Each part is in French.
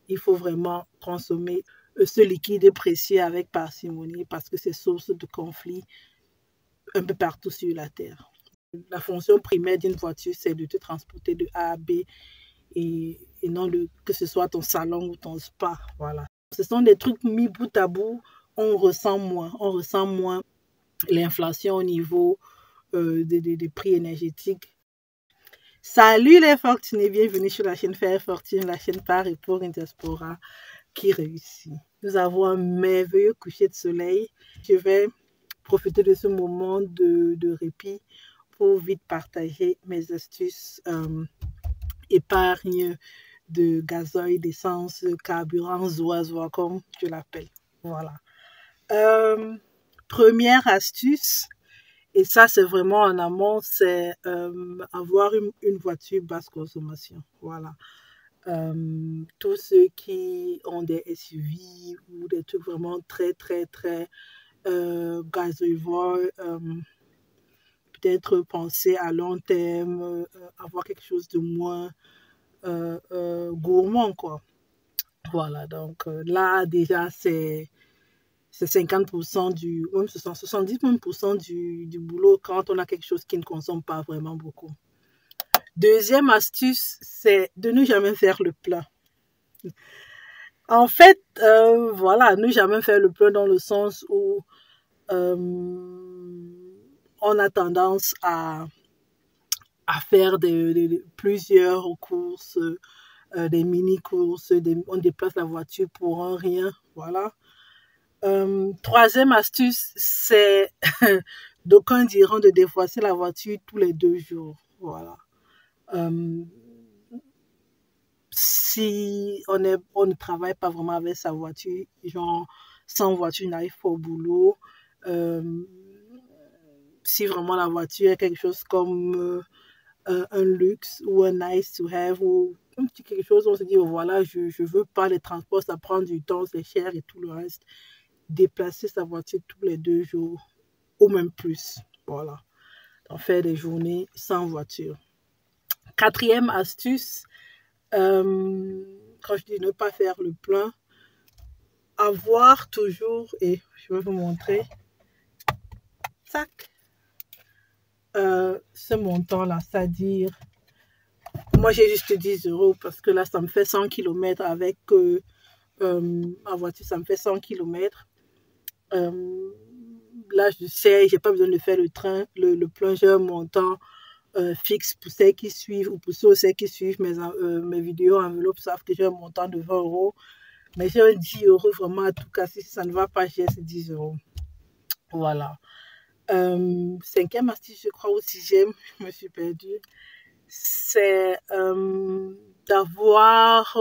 il faut vraiment consommer ce liquide précieux avec parcimonie parce que c'est source de conflits un peu partout sur la Terre. La fonction primaire d'une voiture, c'est de te transporter de A à B et non que ce soit ton salon ou ton spa. Voilà. Ce sont des trucs mis bout à bout, on ressent moins l'inflation au niveau des prix énergétiques. Salut les fortunés, bienvenue sur la chaîne Faire Fortune, la chaîne par et pour une diaspora qui réussit. Nous avons un merveilleux coucher de soleil. Je vais profiter de ce moment de répit pour vite partager mes astuces épargne de gazoil, d'essence, carburant, zoa comme je l'appelle. Voilà. Première astuce, et ça c'est vraiment en amont, c'est avoir une voiture basse consommation. Voilà. Tous ceux qui ont des SUV ou des trucs vraiment très gazoivores, peut-être penser à long terme, avoir quelque chose de moins gourmand, quoi. Voilà, donc là, déjà, c'est 50% même 70% du boulot quand on a quelque chose qui ne consomme pas vraiment beaucoup. Deuxième astuce, c'est de ne jamais faire le plein. En fait, voilà, ne jamais faire le plein dans le sens où on a tendance à faire plusieurs courses, des mini-courses, on déplace la voiture pour un rien, voilà. Troisième astuce, c'est, d'aucuns diront de dévoiser la voiture tous les 2 jours, voilà. Si on ne travaille pas vraiment avec sa voiture, genre sans voiture, on n'arrive pas au boulot. Si vraiment la voiture est quelque chose comme un luxe ou un nice to have ou un petit quelque chose, on se dit, oh, voilà, je ne veux pas les transports, ça prend du temps, c'est cher et tout le reste. Déplacer sa voiture tous les 2 jours ou même plus. Voilà. Donc, faire des journées sans voiture. Quatrième astuce, quand je dis ne pas faire le plein, avoir toujours, et je vais vous montrer, tac, ce montant-là, c'est-à-dire, moi j'ai juste 10 € parce que là, ça me fait 100 km avec ma voiture, ça me fait 100 km. Là, je sais, j'ai pas besoin de faire le plein, j'ai un montant fixe pour celles qui suivent ou pour ceux qui suivent mes vidéos enveloppes savent que j'ai un montant de 20 €. Mais j'ai un 10 € vraiment à tout casser. Si ça ne va pas, j'ai ces 10 €. Voilà. Cinquième astuce, je crois, ou sixième, je me suis perdue, c'est d'avoir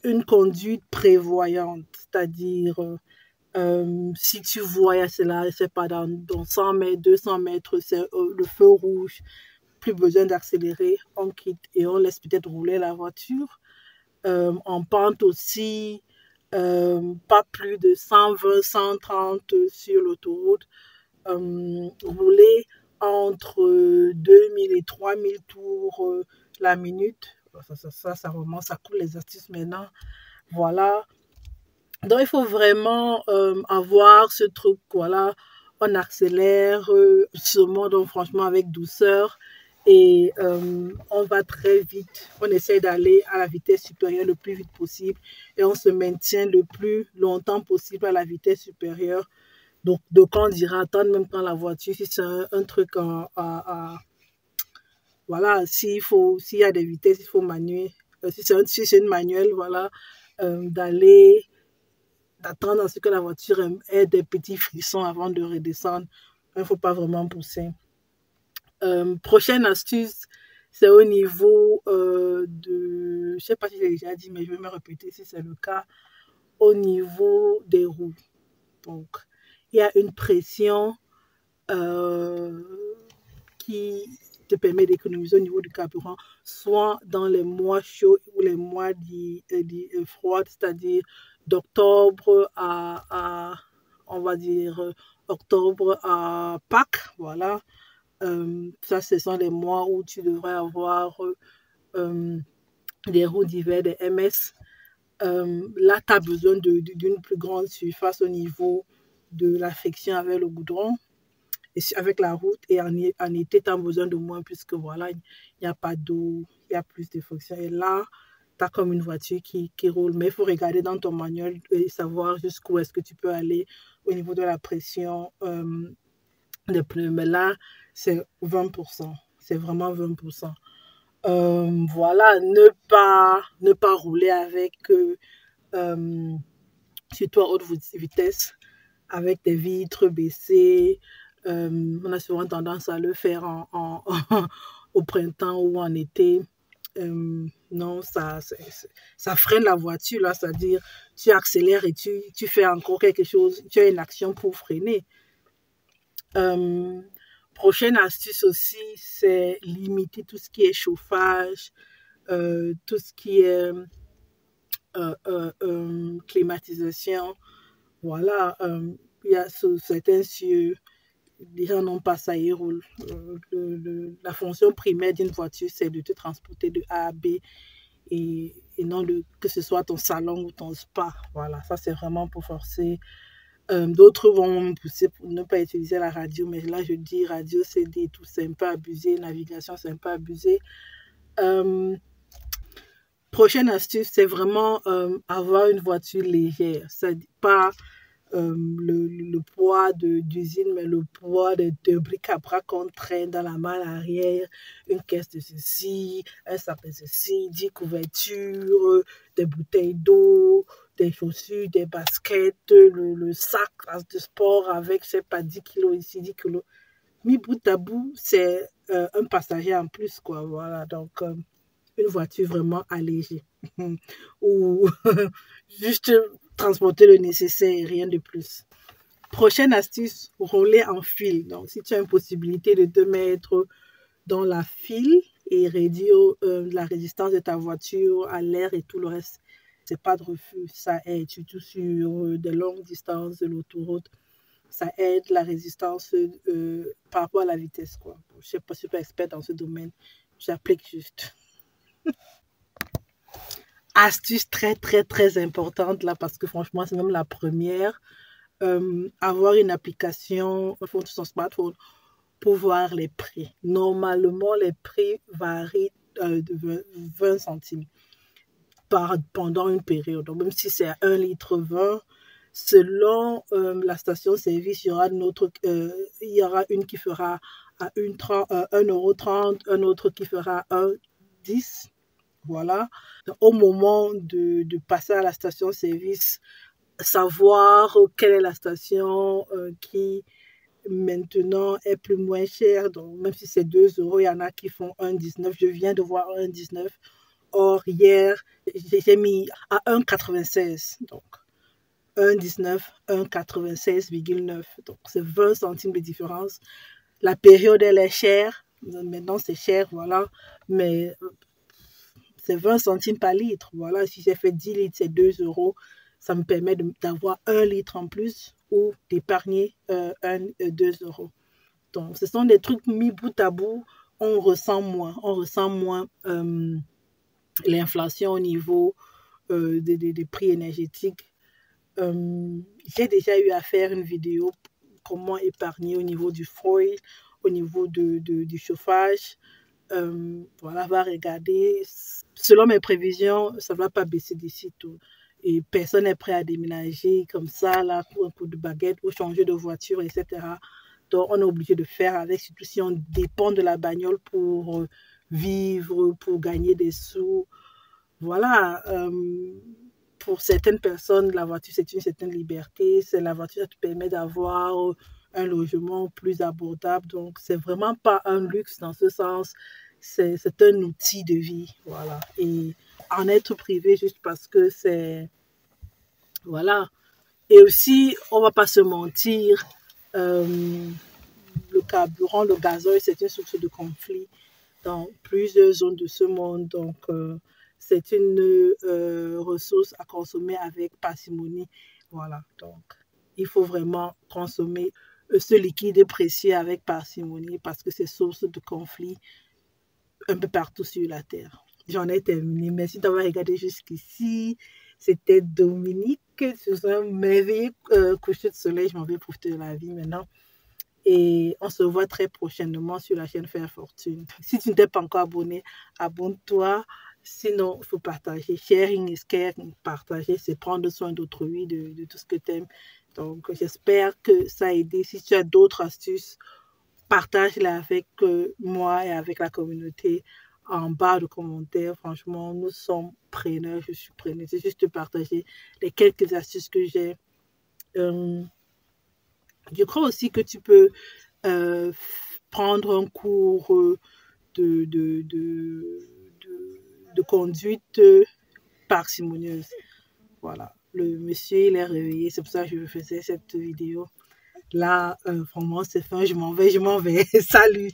une conduite prévoyante. C'est-à-dire, si tu vois, c'est pas dans 100 mètres, 200 mètres, c'est le feu rouge, plus besoin d'accélérer, on quitte et on laisse peut-être rouler la voiture. En pente aussi, pas plus de 120, 130 sur l'autoroute. Rouler entre 2000 et 3000 tours la minute. Ça vraiment, ça coule les astuces maintenant. Voilà. Donc, il faut vraiment avoir ce truc, voilà, on accélère seulement, donc franchement, avec douceur. Et on va très vite, on essaie d'aller à la vitesse supérieure le plus vite possible et on se maintient le plus longtemps possible à la vitesse supérieure. Donc on dira attendre même quand la voiture, si c'est un truc voilà, s'il y a des vitesses, il faut manuer. Si c'est une manuelle, voilà, d'attendre à ce que la voiture ait des petits frissons avant de redescendre. Il ne faut pas vraiment pousser. Prochaine astuce, c'est au niveau je ne sais pas si j'ai déjà dit, mais je vais me répéter si c'est le cas, au niveau des roues. Donc, il y a une pression qui te permet d'économiser au niveau du carburant, soit dans les mois chauds ou les mois froids, c'est-à-dire d'octobre on va dire, octobre à Pâques, voilà. Ça, ce sont les mois où tu devrais avoir des roues d'hiver, des MS. Là, tu as besoin d'une plus grande surface au niveau de la friction avec le goudron et avec la route. Et en été, tu as besoin de moins puisque voilà, il n'y a pas d'eau, il y a plus de friction. Et là, tu as comme une voiture qui roule. Mais il faut regarder dans ton manuel et savoir jusqu'où est-ce que tu peux aller au niveau de la pression des pneus. Mais là, c'est 20%. C'est vraiment 20%. Voilà, ne pas rouler avec surtout à haute vitesse, avec des vitres baissées. On a souvent tendance à le faire au printemps ou en été. Non, ça freine la voiture, là, c'est-à-dire tu accélères et tu fais encore quelque chose, tu as une action pour freiner. Prochaine astuce aussi, c'est limiter tout ce qui est chauffage, tout ce qui est climatisation. Voilà, il y a certains cieux, les gens n'ont pas ça, ils roulent. La fonction primaire d'une voiture, c'est de te transporter de A à B et non que ce soit ton salon ou ton spa. Voilà, ça c'est vraiment pour forcer. D'autres vont me pousser pour ne pas utiliser la radio, mais là je dis radio, CD, tout, c'est un peu abusé, navigation, c'est un peu abusé. Prochaine astuce, c'est vraiment avoir une voiture légère. C'est pas le poids d'usine, mais le poids de bric-à-brac qu'on traîne dans la malle arrière, une caisse de ceci, un sac de ceci, 10 couvertures, des bouteilles d'eau, des chaussures, des baskets, le sac de sport avec, je sais pas, 10 kilos ici, 10 kilos. Mis bout à bout, c'est un passager en plus, quoi. Voilà, donc une voiture vraiment allégée. Ou juste transporter le nécessaire et rien de plus. Prochaine astuce, rouler en file. Donc, si tu as une possibilité de te mettre dans la file et réduire la résistance de ta voiture à l'air et tout le reste, c'est pas de refus. Ça aide, surtout sur des longues distances de l'autoroute. Ça aide la résistance par rapport à la vitesse, quoi. Je ne suis pas super expert dans ce domaine. J'applique juste. Astuce très, très, très importante là, parce que franchement, c'est même la première. Avoir une application sur son smartphone pour voir les prix. Normalement, les prix varient de 20 centimes pendant une période. Donc, même si c'est à 1,20 litre, selon la station-service, il y aura une qui fera à 1,30 €, un autre qui fera 1,10 €. Voilà. Au moment de passer à la station-service, savoir quelle est la station qui maintenant est plus moins chère. Donc, même si c'est 2 €, il y en a qui font 1,19 €. Je viens de voir 1,19 €. Or, hier, j'ai mis à 1,96 €. Donc, 1,19, 1,96,9. Donc, c'est 20 centimes de différence. La période, elle est chère. Maintenant, c'est cher, voilà. Mais c'est 20 centimes par litre. Voilà, si j'ai fait 10 litres, c'est 2 €. Ça me permet d'avoir 1 litre en plus ou d'épargner 2 €. Donc, ce sont des trucs mis bout à bout. On ressent moins. On ressent moins l'inflation au niveau des prix énergétiques. J'ai déjà eu à faire une vidéo comment épargner au niveau du foil, au niveau du chauffage. Voilà, va regarder. Selon mes prévisions, ça ne va pas baisser d'ici tout. Et personne n'est prêt à déménager comme ça, là, pour un coup de baguette, ou changer de voiture, etc. Donc, on est obligé de faire avec, surtout si on dépend de la bagnole pour vivre, pour gagner des sous. Voilà. Pour certaines personnes, la voiture, c'est une certaine liberté. C'est la voiture qui te permet d'avoir un logement plus abordable. Donc, c'est vraiment pas un luxe dans ce sens. C'est un outil de vie. Voilà. Et en être privé juste parce que c'est... Voilà. Et aussi, on va pas se mentir, le carburant, le gazoil, c'est une source de conflit dans plusieurs zones de ce monde. Donc, c'est une ressource à consommer avec parcimonie. Voilà, donc il faut vraiment consommer ce liquide précieux avec parcimonie parce que c'est source de conflit un peu partout sur la Terre. j'en ai terminé. Merci d'avoir regardé jusqu'ici. C'était Dominique sur un merveilleux coucher de soleil. Je m'en vais profiter de la vie maintenant. Et on se voit très prochainement sur la chaîne Faire Fortune. Si tu ne t'es pas encore abonné, abonne-toi. Sinon, il faut partager. Sharing is caring. Partager, c'est prendre soin d'autrui, de tout ce que tu aimes. Donc, j'espère que ça a aidé. Si tu as d'autres astuces, partage-les avec moi et avec la communauté en bas de commentaires. Franchement, nous sommes preneurs. Je suis preneuse. C'est juste de partager les quelques astuces que j'ai. Je crois aussi que tu peux prendre un cours de, de, de, de conduite parcimonieuse. Voilà. Le monsieur, il est réveillé. C'est pour ça que je faisais cette vidéo. Là, vraiment, c'est fin. Je m'en vais. Salut.